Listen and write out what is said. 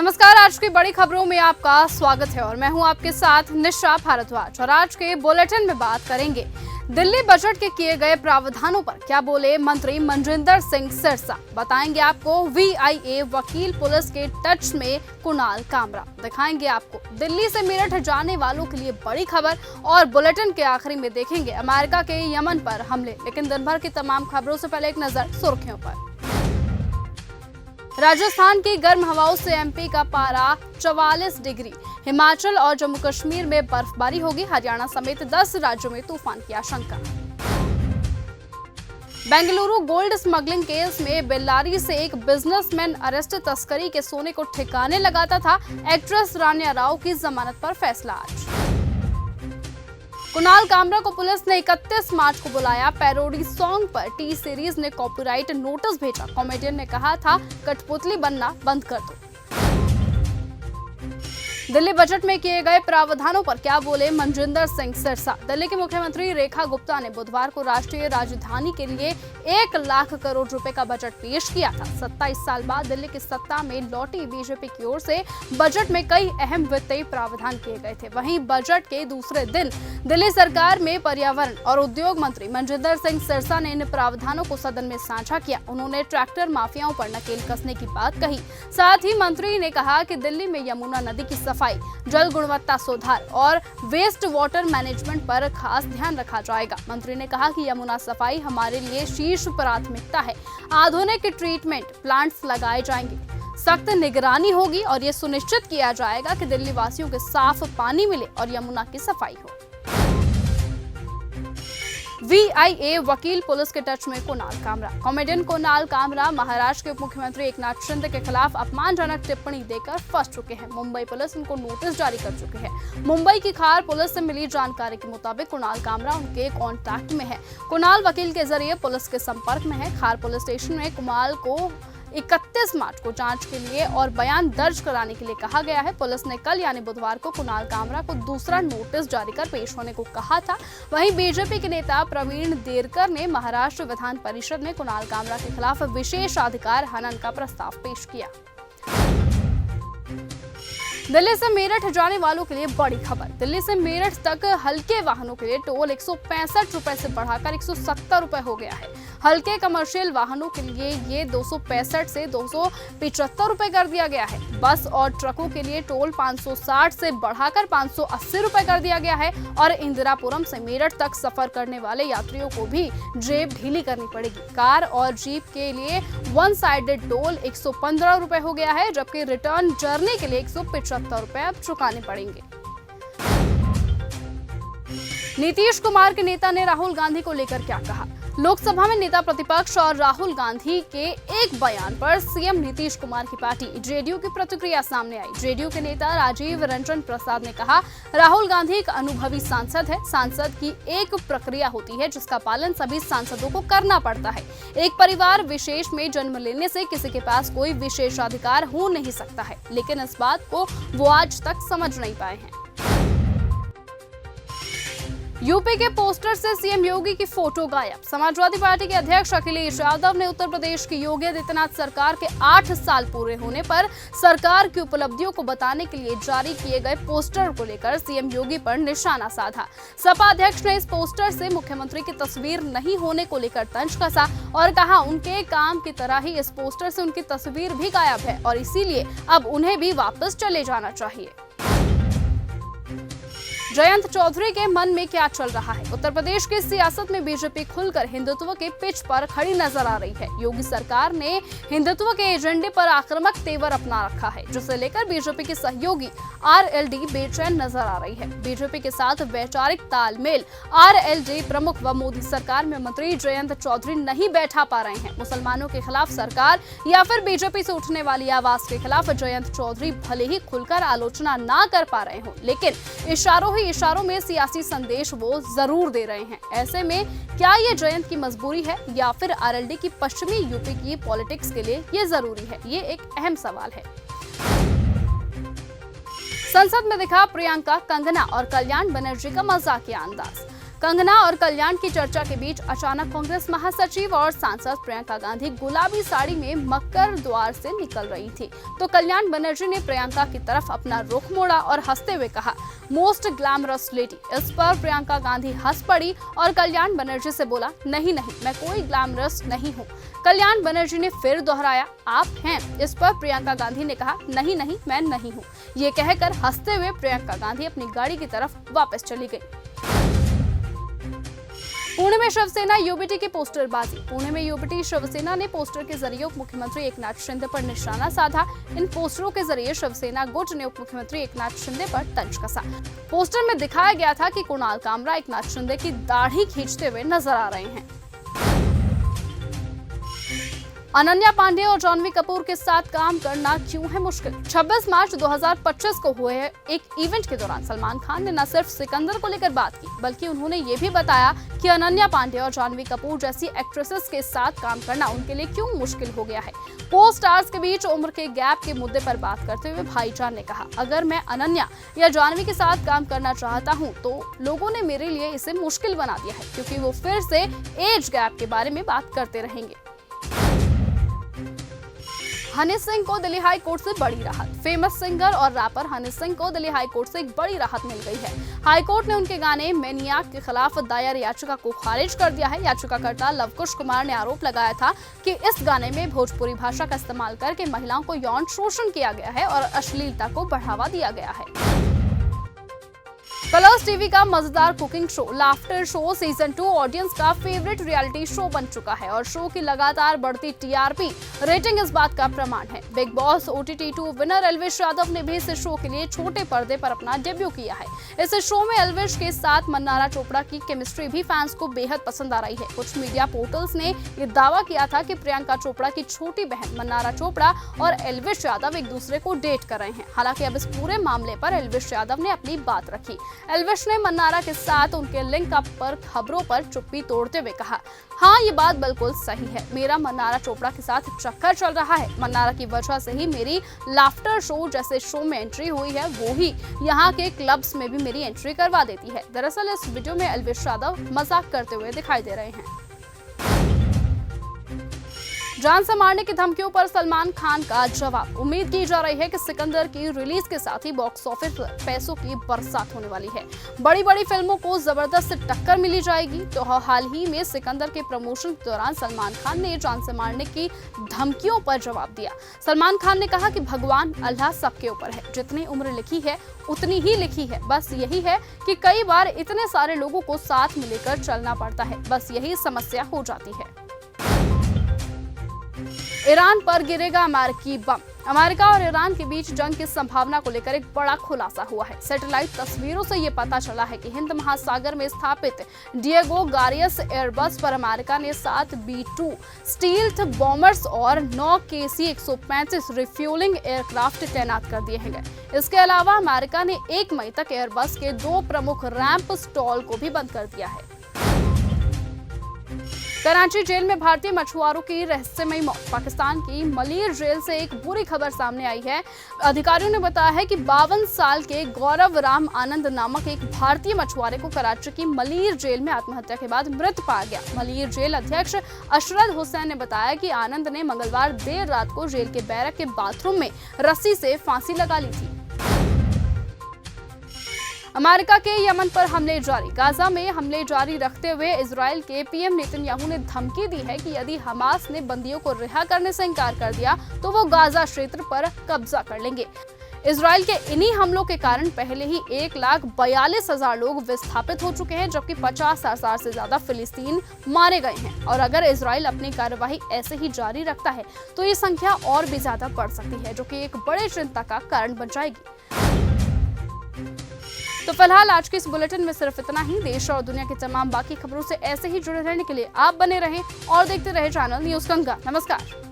नमस्कार। आज की बड़ी खबरों में आपका स्वागत है और मैं हूं आपके साथ निशा भारद्वाज। और आज के बुलेटिन में बात करेंगे दिल्ली बजट के किए गए प्रावधानों पर क्या बोले मंत्री मनजिंदर सिंह सिरसा। बताएंगे आपको वीआईए वकील पुलिस के टच में कुणाल कामरा। दिखाएंगे आपको दिल्ली से मेरठ जाने वालों के लिए बड़ी खबर और बुलेटिन के आखिरी में देखेंगे अमेरिका के यमन पर हमले। लेकिन दिन भर की तमाम खबरों से पहले एक नजर सुर्खियों पर। राजस्थान की गर्म हवाओं से एमपी का पारा 44 डिग्री। हिमाचल और जम्मू कश्मीर में बर्फबारी होगी। हरियाणा समेत 10 राज्यों में तूफान की आशंका। बेंगलुरु गोल्ड स्मगलिंग केस में बेल्लारी से एक बिजनेसमैन अरेस्ट। तस्करी के सोने को ठिकाने लगाता था। एक्ट्रेस रानिया राव की जमानत पर फैसला आज। कुणाल कामरा को पुलिस ने 31 मार्च को बुलाया। पैरोडी सॉन्ग पर टी सीरीज ने कॉपीराइट नोटिस भेजा। कॉमेडियन ने कहा था कठपुतली बनना बंद कर दो। दिल्ली बजट में किए गए प्रावधानों पर क्या बोले मनजिंदर सिंह सिरसा। दिल्ली की मुख्यमंत्री रेखा गुप्ता ने बुधवार को राष्ट्रीय राजधानी के लिए 1 लाख करोड़ रुपए का बजट पेश किया था। 27 साल बाद दिल्ली की सत्ता में लौटी बीजेपी की ओर से बजट में कई अहम वित्तीय प्रावधान किए गए थे। वहीं बजट के दूसरे दिन दिल्ली सरकार में पर्यावरण और उद्योग मंत्री मनजिंदर सिंह सिरसा ने इन प्रावधानों को सदन में साझा किया। उन्होंने ट्रैक्टर माफियाओं पर नकेल कसने की बात कही। साथ ही मंत्री ने कहा कि दिल्ली में यमुना नदी की सफाई, जल गुणवत्ता सुधार और वेस्ट वाटर मैनेजमेंट पर खास ध्यान रखा जाएगा। मंत्री ने कहा कि यमुना सफाई हमारे लिए शीर्ष प्राथमिकता है। आधुनिक ट्रीटमेंट प्लांट्स लगाए जाएंगे, सख्त निगरानी होगी और ये सुनिश्चित किया जाएगा कि दिल्ली वासियों के साफ पानी मिले और यमुना की सफाई हो। वीआईए वकील पुलिस के टच में कुणाल कामरा। कॉमेडियन कुणाल कामरा महाराष्ट्र के उप मुख्यमंत्री एकनाथ शिंदे के खिलाफ अपमानजनक टिप्पणी देकर फंस चुके हैं। मुंबई पुलिस उनको नोटिस जारी कर चुकी है। मुंबई की खार पुलिस से मिली जानकारी के मुताबिक कुणाल कामरा उनके कॉन्टैक्ट में है। कुणाल वकील के जरिए पुलिस के संपर्क में है। खार पुलिस स्टेशन में कुणाल को 31 मार्च को जांच के लिए और बयान दर्ज कराने के लिए कहा गया है। पुलिस ने कल यानी बुधवार को कुणाल कामरा को दूसरा नोटिस जारी कर पेश होने को कहा था। वहीं बीजेपी के नेता प्रवीण देरकर ने महाराष्ट्र विधान परिषद में कुणाल कामरा के खिलाफ विशेषाधिकार हनन का प्रस्ताव पेश किया। दिल्ली से मेरठ जाने वालों के लिए बड़ी खबर। दिल्ली से मेरठ तक हल्के वाहनों के लिए टोल 165 रुपए से बढ़ाकर 170 रुपए हो गया है। हल्के कमर्शियल वाहनों के लिए ये 265 से 275 रुपए कर दिया गया है। बस और ट्रकों के लिए टोल 560 से बढ़ाकर 580 रुपए कर दिया गया है। और इंदिरापुरम से मेरठ तक सफर करने वाले यात्रियों को भी जेब ढीली करनी पड़ेगी। कार और जीप के लिए वन साइडेड टोल 115 रुपए हो गया है, जबकि रिटर्न जर्नी के लिए 175 रुपए अब चुकाने पड़ेंगे। नीतीश कुमार के नेता ने राहुल गांधी को लेकर क्या कहा। लोकसभा में नेता प्रतिपक्ष और राहुल गांधी के एक बयान पर सीएम नीतीश कुमार की पार्टी जेडीयू की प्रतिक्रिया सामने आई। जेडीयू के नेता राजीव रंजन प्रसाद ने कहा, राहुल गांधी एक अनुभवी सांसद है। सांसद की एक प्रक्रिया होती है जिसका पालन सभी सांसदों को करना पड़ता है। एक परिवार विशेष में जन्म लेने से किसी के पास कोई विशेषाधिकार हो नहीं सकता है, लेकिन इस बात को वो आज तक समझ नहीं पाए हैं। यूपी के पोस्टर से सीएम योगी की फोटो गायब। समाजवादी पार्टी के अध्यक्ष अखिलेश यादव ने उत्तर प्रदेश की योगी आदित्यनाथ सरकार के 8 साल पूरे होने पर सरकार की उपलब्धियों को बताने के लिए जारी किए गए पोस्टर को लेकर सीएम योगी पर निशाना साधा। सपा अध्यक्ष ने इस पोस्टर से मुख्यमंत्री की तस्वीर नहीं होने को लेकर तंज कसा और कहा उनके काम की तरह ही इस पोस्टर से उनकी तस्वीर भी गायब है और इसीलिए अब उन्हें भी वापस चले जाना चाहिए। जयंत चौधरी के मन में क्या चल रहा है। उत्तर प्रदेश की सियासत में बीजेपी खुलकर हिंदुत्व के पिच पर खड़ी नजर आ रही है। योगी सरकार ने हिंदुत्व के एजेंडे पर आक्रामक तेवर अपना रखा है, जिसे लेकर बीजेपी की सहयोगी आरएलडी बेचैन नजर आ रही है। बीजेपी के साथ वैचारिक तालमेल आरएलडी प्रमुख व मोदी सरकार में मंत्री जयंत चौधरी नहीं बैठा पा रहे हैं। मुसलमानों के खिलाफ सरकार या फिर बीजेपी से उठने वाली आवाज के खिलाफ जयंत चौधरी भले ही खुलकर आलोचना ना कर पा रहे हो, लेकिन इशारों में सियासी संदेश वो जरूर दे रहे हैं। ऐसे में क्या ये जयंत की मजबूरी है या फिर आरएलडी की पश्चिमी यूपी की पॉलिटिक्स के लिए ये जरूरी है? ये एक अहम सवाल है। संसद में दिखा प्रियंका, कंगना और कल्याण बनर्जी का मजाकिया अंदाज। कंगना और कल्याण की चर्चा के बीच अचानक कांग्रेस महासचिव और सांसद प्रियंका गांधी गुलाबी साड़ी में मक्कर द्वार से निकल रही थी, तो कल्याण बनर्जी ने प्रियंका की तरफ अपना रुख मोड़ा और हंसते हुए कहा, मोस्ट ग्लैमरस लेडी। इस पर प्रियंका गांधी हंस पड़ी और कल्याण बनर्जी से बोला, नहीं नहीं, मैं कोई ग्लैमरस नहीं हूँ। कल्याण बनर्जी ने फिर दोहराया, आप हैं। इस पर प्रियंका गांधी ने कहा, नहीं नहीं, मैं नहीं हूँ। ये कहकर हंसते हुए प्रियंका गांधी अपनी गाड़ी की तरफ वापस चली गई। पुणे में शिवसेना यूबीटी की पोस्टरबाजी। पुणे में यूबीटी शिवसेना ने पोस्टर के जरिए उप मुख्यमंत्री एकनाथ शिंदे पर निशाना साधा। इन पोस्टरों के जरिए शिवसेना गुट ने उप मुख्यमंत्री एकनाथ शिंदे पर तंज कसा। पोस्टर में दिखाया गया था कि कुणाल कामरा एकनाथ शिंदे की दाढ़ी खींचते हुए नजर आ रहे हैं। अनन्या पांडे और जानवी कपूर के साथ काम करना क्यों है मुश्किल? 26 मार्च 2025 को हुए एक इवेंट के दौरान सलमान खान ने न सिर्फ सिकंदर को लेकर बात की, बल्कि उन्होंने ये भी बताया कि अनन्या पांडे और जानवी कपूर जैसी एक्ट्रेसेस के साथ काम करना उनके लिए क्यों मुश्किल हो गया है। को स्टार्स के बीच उम्र के गैप के मुद्दे पर बात करते हुए भाईजान ने कहा, अगर मैं अनन्या या जानवी के साथ काम करना चाहता हूँ तो लोगों ने मेरे लिए इसे मुश्किल बना दिया है, क्योंकि वो फिर से एज गैप के बारे में बात करते रहेंगे। हनी सिंह को दिल्ली हाई कोर्ट से बड़ी राहत। फेमस सिंगर और रैपर हनी सिंह को दिल्ली हाई कोर्ट से एक बड़ी राहत मिल गई है। हाई कोर्ट ने उनके गाने मैनियाक के खिलाफ दायर याचिका को खारिज कर दिया है। याचिकाकर्ता लवकुश कुमार ने आरोप लगाया था कि इस गाने में भोजपुरी भाषा का इस्तेमाल करके महिलाओं को यौन शोषण किया गया है और अश्लीलता को बढ़ावा दिया गया है। कलर्स टीवी का मजेदार cooking show laughter show season 2 audience का फेवरेट रियलिटी शो बन चुका है और शो की लगातार बढ़ती टीआरपी रेटिंग इस बात का प्रमाण है। Big boss OTT 2 winner Elvish Yadav ने भी इस शो के लिए छोटे पर्दे पर अपना डेब्यू किया है। इस शो में एल्विश के साथ मन्नारा चोपड़ा की केमिस्ट्री भी फैंस को बेहद पसंद आ रही है। कुछ मीडिया पोर्टल्स ने ये दावा किया था कि प्रियंका चोपड़ा की छोटी बहन मन्नारा चोपड़ा और एल्विश यादव एक दूसरे को डेट कर रहे हैं। हालांकि अब इस पूरे मामले पर एल्विश यादव ने अपनी बात रखी। एल्विश ने मन्नारा के साथ उनके लिंक अप पर खबरों पर चुप्पी तोड़ते हुए कहा, हाँ ये बात बिल्कुल सही है, मेरा मन्नारा चोपड़ा के साथ चक्कर चल रहा है। मन्नारा की वजह से ही मेरी लाफ्टर शो जैसे शो में एंट्री हुई है, वो ही यहाँ के क्लब्स में भी मेरी एंट्री करवा देती है। दरअसल इस वीडियो में एल्विश यादव मजाक करते हुए दिखाई दे रहे हैं। जान से मारने की धमकियों पर सलमान खान का जवाब। उम्मीद की जा रही है कि सिकंदर की रिलीज के साथ ही बॉक्स ऑफिस पर पैसों की बरसात होने वाली है। बड़ी बड़ी फिल्मों को जबरदस्त टक्कर मिली जाएगी। तो हाल ही में सिकंदर के प्रमोशन के दौरान सलमान खान ने जान से मारने की धमकियों पर जवाब दिया। सलमान खान ने कहा कि भगवान अल्लाह सबके ऊपर है, जितनी उम्र लिखी है उतनी ही लिखी है। बस यही है कि कई बार इतने सारे लोगों को साथ में लेकर चलना पड़ता है, बस यही समस्या हो जाती है। ईरान पर गिरेगा अमेरिकी बम। अमेरिका और ईरान के बीच जंग की संभावना को लेकर एक बड़ा खुलासा हुआ है। सैटेलाइट तस्वीरों से ये पता चला है कि हिंद महासागर में स्थापित डिएगो गारियस एयरबस पर अमेरिका ने 7 B-2 स्टील्थ बॉम्बर्स और 9 KC-135 रिफ्यूलिंग एयरक्राफ्ट तैनात कर दिए हैं। इसके अलावा अमेरिका ने 1 मई तक एयरबस के 2 प्रमुख रैंप स्टॉल को भी बंद कर दिया है। कराची जेल में भारतीय मछुआरों की रहस्यमयी मौत। पाकिस्तान की मलीर जेल से एक बुरी खबर सामने आई है। अधिकारियों ने बताया है कि 52 साल के गौरव राम आनंद नामक एक भारतीय मछुआरे को कराची की मलीर जेल में आत्महत्या के बाद मृत पाया गया। मलीर जेल अध्यक्ष अशरद हुसैन ने बताया कि आनंद ने मंगलवार देर रात को जेल के बैरक के बाथरूम में रस्सी से फांसी लगा ली थी। अमेरिका के यमन पर हमले जारी। गाजा में हमले जारी रखते हुए इजराइल के पीएम नेतन्याहू ने धमकी दी है कि यदि हमास ने बंदियों को रिहा करने से इनकार कर दिया तो वो गाजा क्षेत्र पर कब्जा कर लेंगे। इजराइल के इन्हीं हमलों के कारण पहले ही 1,42,000 लोग विस्थापित हो चुके हैं, जबकि 50,000 से ज्यादा फिलिस्तीन मारे गए हैं। और अगर इजराइल अपनी कार्यवाही ऐसे ही जारी रखता है तो ये संख्या और भी ज्यादा बढ़ सकती है, जो कि एक बड़े चिंता का कारण बन जाएगी। तो फिलहाल आज के इस बुलेटिन में सिर्फ इतना ही। देश और दुनिया की तमाम बाकी खबरों से ऐसे ही जुड़े रहने के लिए आप बने रहें और देखते रहे चैनल न्यूज़ गंगा। नमस्कार।